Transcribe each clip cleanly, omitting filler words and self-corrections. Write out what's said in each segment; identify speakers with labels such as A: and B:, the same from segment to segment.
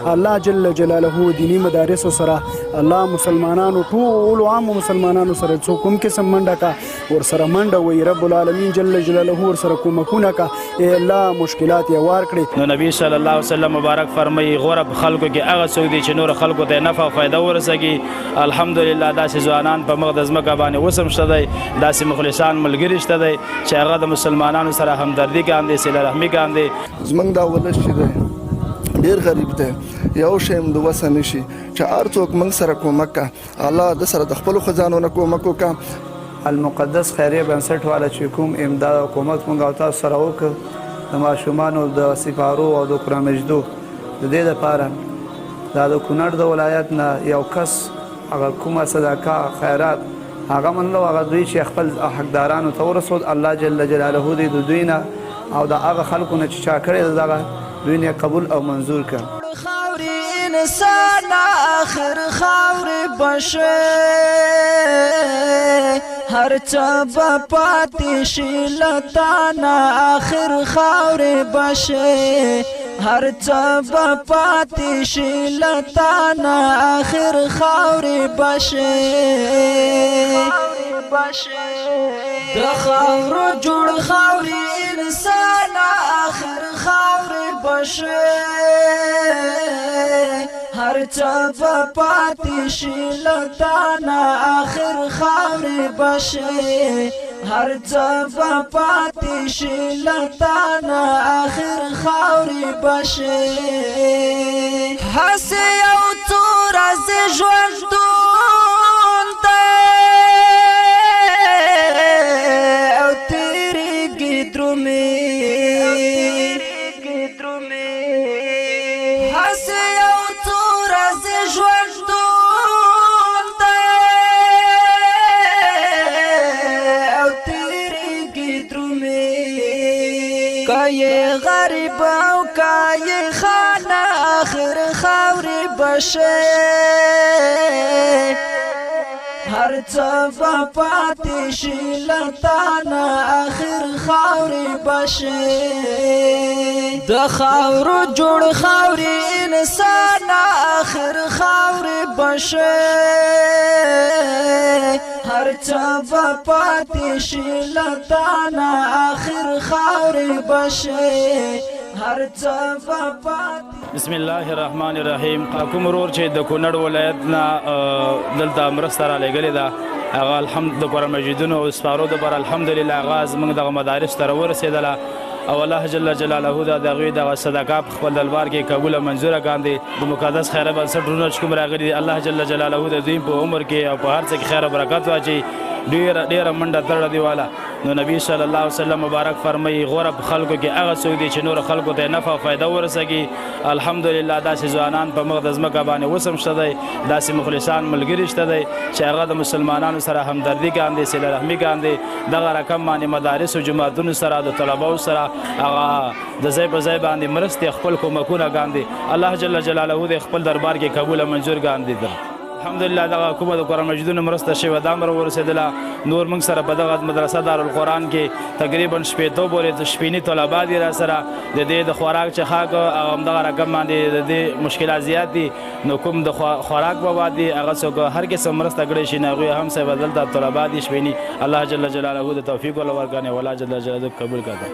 A: الله جل جلاله دینی مدارس سره الله مسلمانانو ټول عام مسلمانانو سره څوک کوم قسم منډه کا ور سره منډه وي رب العالمین جل جلاله ور سره کومکونه کا اے الله مشکلات یې وار کړي.
B: نو نبی صلی الله علیه وسلم مبارک فرمایي غرب خلکو کې هغه څوک دي چې نور خلکو ته نفع او فایده ورسېږي. الحمدلله داسې ځوانان په مقدس مکه باندې وسم شته دی، داسې مخلصان ملګري شته دی چې هغه د مسلمانانو سره همدردي کاندي، صله رحمي کاندي.
C: زمونږ دا ولس چې دی ډېر غریب دی، یو شی هم د وسه نشي چې هر څوک موږ سره کومک کا الله د سره د خپلو ښځانو نه کومک وکړه.
D: المقدس خیریه بنسټ والا چې کوم امداد او کومک موږ او تاسو سره وکړ د ماشومانو د سپارو او د قرآن مجدو د دې دپاره دا د کونړ د ولایت نه یو کس هغه کومه صدقه خیرات هغه منلو هغه دوی چې خپل حقدارانو ته ورسول. الله جل جلاله دې د دوی نه او د هغه خلکو نه چې چا کړی دغه دوی نه قبول او منظور کړ.
E: خاورې انسان آخر خاورې بشه هر څه به پاتې شي له تانه آخر خاورې بشه هر څه به پاتې شي له تانه آخر خاورې بشه د خاورو جوړ خاورې انسان آخر خاورې بشه هر څه به پاتې شي له تانه آخر خاورې بشه هر څه به پاتې شي له تانه آخر خاورې بشه هسې یو څو ورځې ژوندون دی او تېرېږي درومې هسې یو څو ورځې ژوندون دی او تېرېږي درومې که یې غریب او که یې خانه آخر خاورې بشه هر څه به پاتې شي له تانه آخر خاورې بشه د خاورو جوړ خاورې انسان آخر خاورې بشه هر څه به پاتې شي له تانه آخر خاورې بشه هر څه به پاتې.
B: بسم الله الرحمن الرحیم. کوم ورور چې د کونړ ولایت نه دلته مرسته رالیږلې ده هغه الحمد د قرآن مجیدونو او سپارو دپاره الحمدلله هغه زموږ دغه مدارس ته راورسېدله او الله جل جلاله د هغوی دغه صدقه په خپل دربار کې قبوله منظوره کاندي. د مقدس خیره بنسټونه چې کوم راغلي دي الله جل جلاله د دوی په عمر کې او په هر څه کې خیر او برکت واچوي. ډېره منډه تړه دی والا. نو نبی صلی الله علیه وسلم مبارک فرمایي غوره په خلکو کې هغه څوک دي چې نور خلکو ته نفع او فایده ورسېږي. الحمدلله داسې ځوانان په مقدس مکه باندې وسم شته دی، داسې مخلصان ملګري شته دی چې هغه د مسلمانانو سره همدردي کاندي، صله رحمي کاندي. دغه رقم باندې مدارس او جماعتونو سره د طلباو سره هغه د ځای په ځای باندې مرستې خپل کومکونه کاندي. الله جل جلاله د خپل دربار کې قبول منظور کاندي. الحمدلله دغه کومه د قرآن مجیدونو مرسته شوې ده هم راورسېدله. نور موږ سره په دغه مدرسه دارالقرآن کې تقریبا شپېتو پورې شپېني طلبا دي را سره. د دې د خوراک څښاک او همدغه رقم باندې د دې مشکلات زیات دي. نو کوم د خوراک په بعد دي هغه څوک هر قسم مرسته کړی شي نو هغوی هم صاحب دلته طلبا دي شپېني. الله جل جلاله د توفیق ولا ورکړي والله جل جلاله قبول کړي.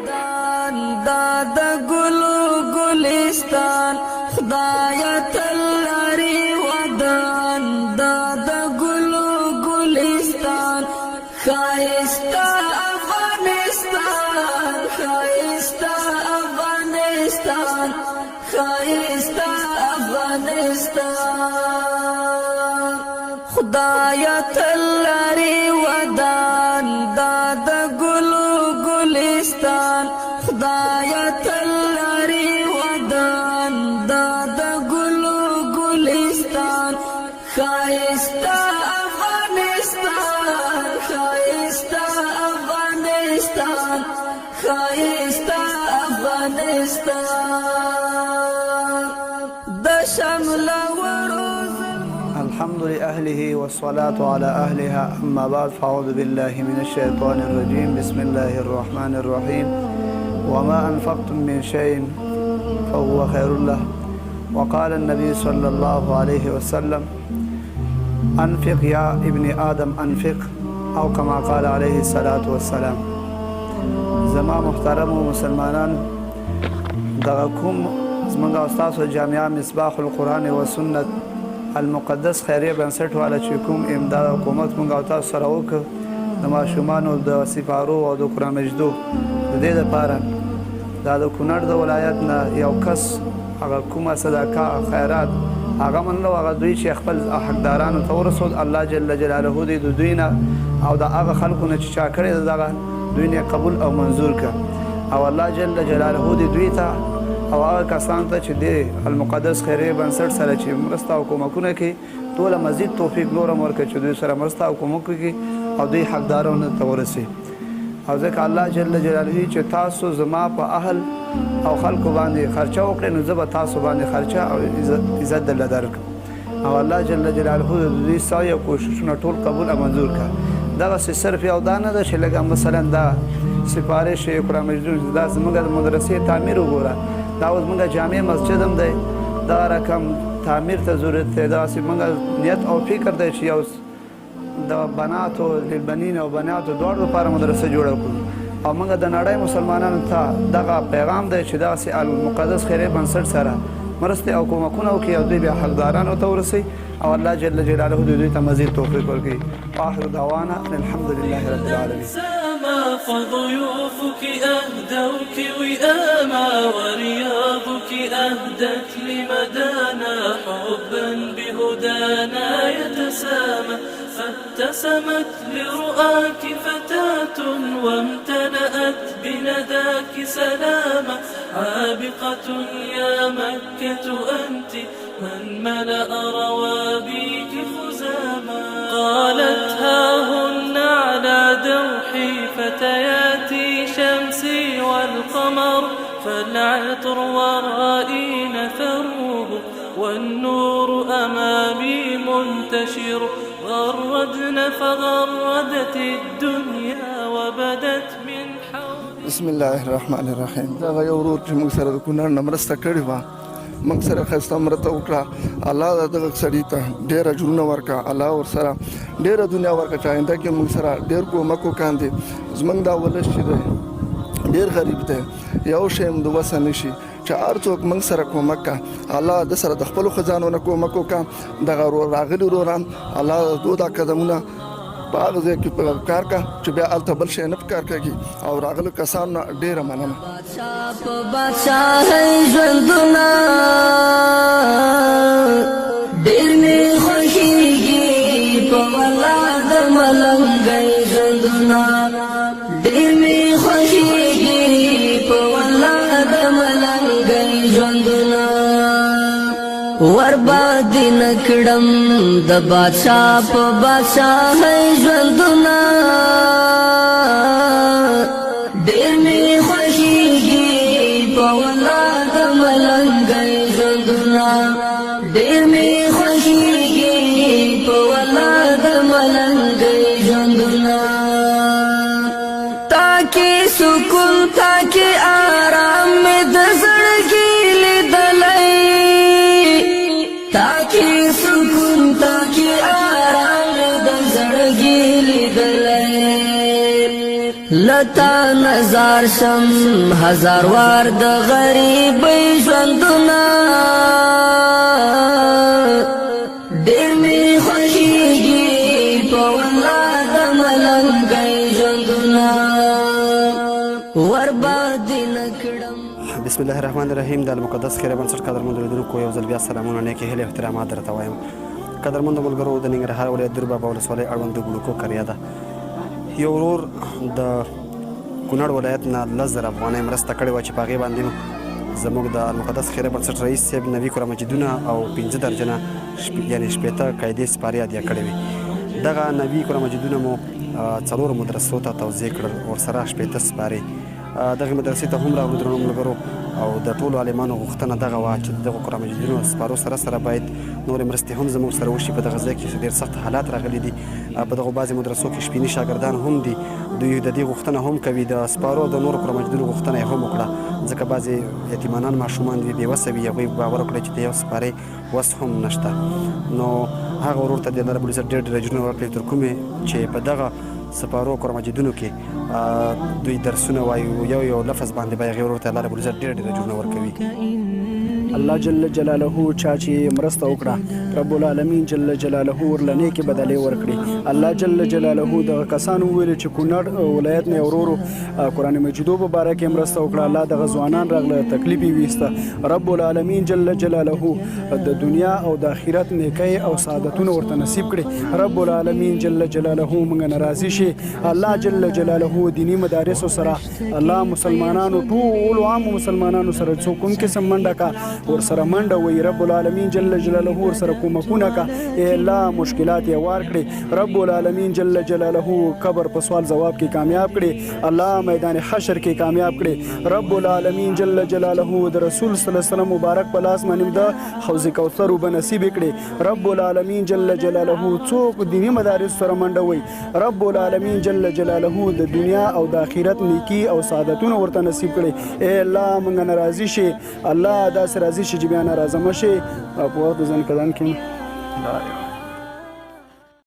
E: دا د ګلو ګلستان خدایه تل لري ودان دا د ګلو ګلستان ښایسته افغانستان ښایسته افغانستان ښایسته افغانستان خدایه تل لري ودان دا د ګلو ګلستان خدایه تل لري ودان دا د ګلو ګلستان ښایسته افغانستان ښایسته افغانستان ښایسته افغانستان د شمل وروز.
D: الحمد لأهله والصلاة على أهلها أما بعد فأعوذ بالله من الشيطان الرجيم. بسم الله الرحمن الرحيم. وما أنفقتم من شيء فهو خير له وقال النبي صلى الله عليه وسلم انفق یا ابن آدم انفق او کما قال علیه الصلاة والسلام. زما محترمو مسلمانانو، دغه کوم زموږ او ستاسو جامعه مصباح القرآن و سنت المقدس خیریه بنسټ والا چې کوم امداد حکومت موږ او تاسو سره وکړ د ماشومانو د سپارو او د قرآن مجدو د دې دپاره دا د کونړ د ولایت نه یو کس هغه کومه صدقه خیرات هغه منلو، هغه دوی چې خپل حقدارانو ته ورسول. الله جل جلاله دې د دوی نه او د هغه خلکو نه چې چا کړی دغه دوی نه قبول او منظور کړه، او الله جل جلاله دې دوی ته او هغه کسانو ته چې د المقدس خیریه بنسټ سره چې مرسته او کومکونه کوي ټوله مزید توفیق نور هم ورکړي چې دوی سره مرسته او کومک وکړي او دوی حقدارانو ته ورسي. او ځکه الله جل جلاله چې تاسو زما په اهل او خلکو باندې خرچه وکړئ نو زه به تاسو باندې خرچه او عزت درله درکړم. او الله جل جلاله د دوی سعی او کوششونه ټول قبول او منظور کړه. دغسې صرف یو دا نه ده چې لږه مثلا دا سپارش قرآن مجدون دا زموږ د مدرسې تعمیر وګوره، دا اوس موږ جامع مسجد هم دی، دغه رقم تعمیر ته ضرورت دی. دغسې موږ نیت او فکر دی چې یو د بناتو للبنین او بناتو دواړو لپاره مدرسه جوړه کړو. او موږ د نړۍ مسلمانانو ته دغه پیغام دی چې دغسې المقدس خیریه بنسټ سره مرستې او کومکونه وکړي او دوی بیا حقدارانو ته ورسوي او الله جل جلاله دوی ته مزید توفیق ورکړي. واخر دعوانا الحمد لله رب العالمين.
F: فضيوفك أهدوك وئاما ورياضك أهدت لمدانا حبا بهدانا يتسامى فابتسمت لرؤاك فتاة وامتلأت بنداك سلاما عابقة يا مكة أنت من ملأ روابيك خزاما قالت ها هن على دوحي فتياتي شمسي والقمر فالعطر ورائي نثروه والنور أمامي منتشر غردن فغردت الدنيا وبدت من حول.
C: بسم الله الرحمن الرحیم. دا یو ورور چې موږ سره د کونړ نه مرسته کړې وه، موږ سره ښایسته مرسته وکړه. الله دغه سړي ته ډېر اجرونه ورکړه، الله ورسره ډېره دنیا ورکړه چې آینده کې موږ سره ډېر کومک وکاندې. زموږ دا ولس چې دی ډېر غریب دی، یو شی هم د وسه نه شي چې هر څوک موږ سره کومک کا. الله د سره د خپلو ښځانو نه کومک وکړه. دغه راغلي وروران الله دو دا قدمونه په هغه ځای کې کار کا چې بیا هلته بل شی نه په کار کېږي. او راغلو کسانو نه ډېره مننه.
G: بادشاهۍ ژوندونه ډېر مې خوښېږي په والله د ملنګۍ ژوندونه ډېر مې خوښېږي په والله د ملنګۍ ژوندونه ورباندې نه کړم د بادشاه په بادشاهۍ ژوندونه ډېر مې خوښېږي په والله د ملنګۍ ژوندونه ډېر مې خوښېږي په والله د ملنګۍ ژوندونه تاکي سکون تاکي آرام مې د زړګي لیدلی تاکي سکون تاکي آرام مې د زړګي لیدلی لتا نظر شم هزار وار د غریبۍ ژوندونه ډېر مې خوښېږي په والله د ملنګۍ ژوندونه ورباندې نه کړم.
H: بسم الله الرحمن الرحیم. د المقدس خیریه بنسټ قدرمنو لیدونکو یو ځل بیا سلامونه، نیکې هیلې احترامات درته وایم. قدرمنو ملګرو، د ننګرهار ولایت دور بابا ولسوالۍ اړوند د ګلوکو قریه ده. یو ورور د کونړ ولایت نه 10,000 افغانۍ مرسته کړې وه چې په هغې باندې زموږ د المقدس خیریه بنسټ رئیس صاحب نوي قرآن مجیدونه او 15 درجنه یعنې 15 قاعدې سپارې هدیه کړې وې. دغه نوي قرآن مجیدونه مو 4 مدرسو ته توزیع کړل، ورسره 15 سپارې دغه مدرسې ته هم راغلو درنو ملګرو او د ټولو عالمانو غوښتنه دغه وه چې دغه قرآن مجیدونو سپارو سره باید نورې مرستې هم زموږ سره وشي. په دغه ځای کې ډېر سخت حالات راغلي دي. په دغو بعضې مدرسو کې شپیني شاګردان هم دي، دوی د دې غوښتنه هم کوي، د سپارو او د نورو قرآن مجیدونو غوښتنه یې هم وکړه، ځکه بعضې یتیمانان ماشومان دوی بېوسه وي، هغوی باور وکړی چې د یو سپارې وس هم نشته. نو هغه ورور ته د الله رب العزت ډېر ډېر اجرونه ورکړي تر کومې چې په دغه سپارو قرآن مجیدونو کې دوی درسونه وایي، یو لفظ باندې به هغې ورور ته الله رب العزت ډېر ډېر اجرونه ورکوي.
A: الله جل جلاله چا چې مرسته وکړه رب العالمین جل جلاله ورله نیکې بدلې ورکړي. الله جل جلاله دغه کسانو وویل چې کونړ ولایت نه ورورو قرآن مجیدو په باره کې مرسته وکړه. الله دغه ځوانان راغله، تکلیف یې ویسته. رب العالمین جل جلاله د دنیا او د آخرت نیکۍ او سعادتونه ورته نصیب کړي. رب العالمین جل جلاله موږ نه راضي شي. الله جل جلاله دینی مدارسو سره الله مسلمانانو ټولو عامو مسلمانانو سره څوک کوم قسم منډه کا ورسره منډه وي. رب العالمین جل جلاله ورسره کومکونه کا. ای الله مشکلات یې وار کړي. رب العالمین جل جلاله قبر په سوال جواب کې کامیاب کړي. الله میدان حشر کې کامیاب کړي. رب العالمین جل جلاله د رسول صلی الله علیه وسلم مبارک په لاس باندې د حوض کوثر وبنصیب کړي. رب العالمین جل جلاله څوک دینی مدارس سره منډه وي. رب العالمین جل جلاله د دنیا او د آخرت نیکی او سعادتونه ورته نصیب کړي. ای الله موږ نه راضي شي. الله داسې راضي شي چې بیا ناراضه مه شي. په وخت ځان کدان کې